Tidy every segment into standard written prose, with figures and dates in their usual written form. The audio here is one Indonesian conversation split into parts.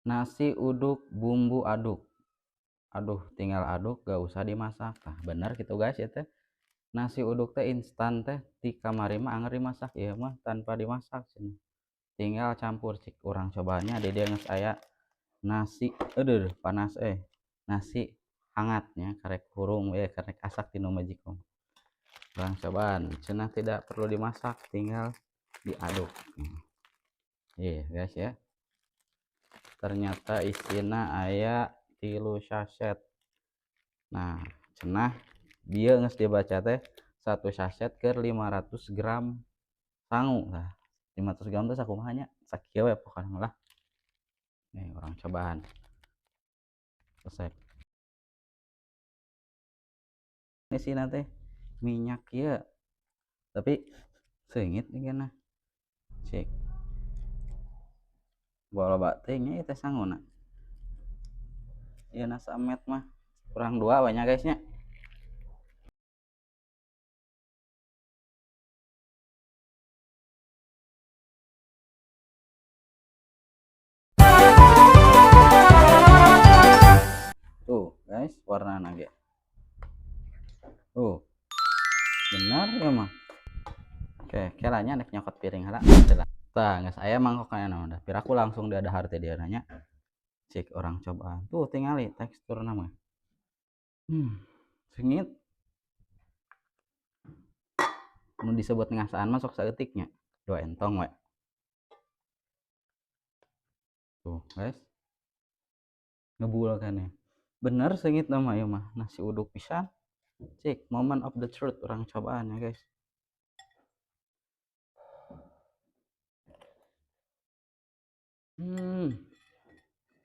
Nasi uduk bumbu aduk. Aduh, tinggal aduk gak usah dimasak. Nah, bener gitu guys ya teh. Nasi uduk teh instan teh di kamari mah anger dimasak ya mah tanpa dimasak cenah. Tinggal campur cik urang cobanya di dia geus aya nasi aduh panas nasi hangatnya karek hurung karek asak tinu majikom. Urang cobaan cenah tidak perlu dimasak, tinggal diaduk. Iya guys ya. Ternyata isinya aya 3 saset. Nah, cenah bieu geus dibaca teh 1 saset keur 500 gram sangu tah. 500 gram teh sakumaha nya? Sakieu we pokona lah. Nih urang cobaan. Resep. Isina teh minyak ieu. Tapi seungit engkeuna. Cik. Loba teuing nya teh sanguna. Ieu na samet mah kurang 2 we nya guys nya. Tuh guys warnana ge. Tuh. Benar ya mah. Oke, kelanya nek nyokot piring heula. Tah, geus aya mangkokna naon dah. Piraku langsung dadahar teh dia nanya. Cik orang cobaan. Tuh tingali teksturna mah. Sengit. Nu disebut ngasaan mah sok saeutik nya. 2 entong we. Tuh, guys. Ngebul kan ya. Bener sengit nama ieu mah. Nasi uduk pisan. Cik, moment of the truth orang cobaan ya, guys.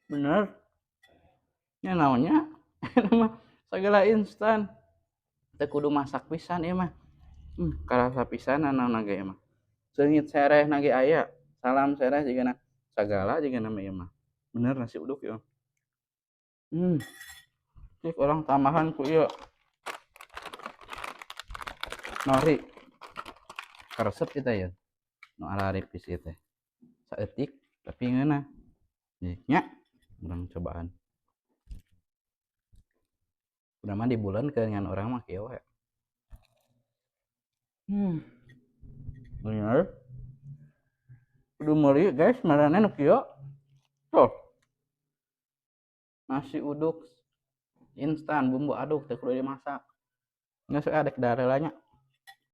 Bener. Nya naonnya? Mah sagala instan. Teu kudu masak pisan ieu mah. Karasa pisanan naonna ge mah. Seungit serehna ge aya. Salam sereh jigana sagala jigana mah ieu mah. Bener nasi uduk ieu. Cik orang tambahan ku ieu nori. Karesep kita ya. Nu alaripis ieu teh. Saeutik tapi ngeunah. Nya urang cobaan. Udah mah dibuleunkeun ngan urang mah kieu we. Bener. Kudu meuli guys marane nu kieu. Tuh. Nasi uduk instan bumbu aduk teu kudu dimasak. Geus adek da heula nya.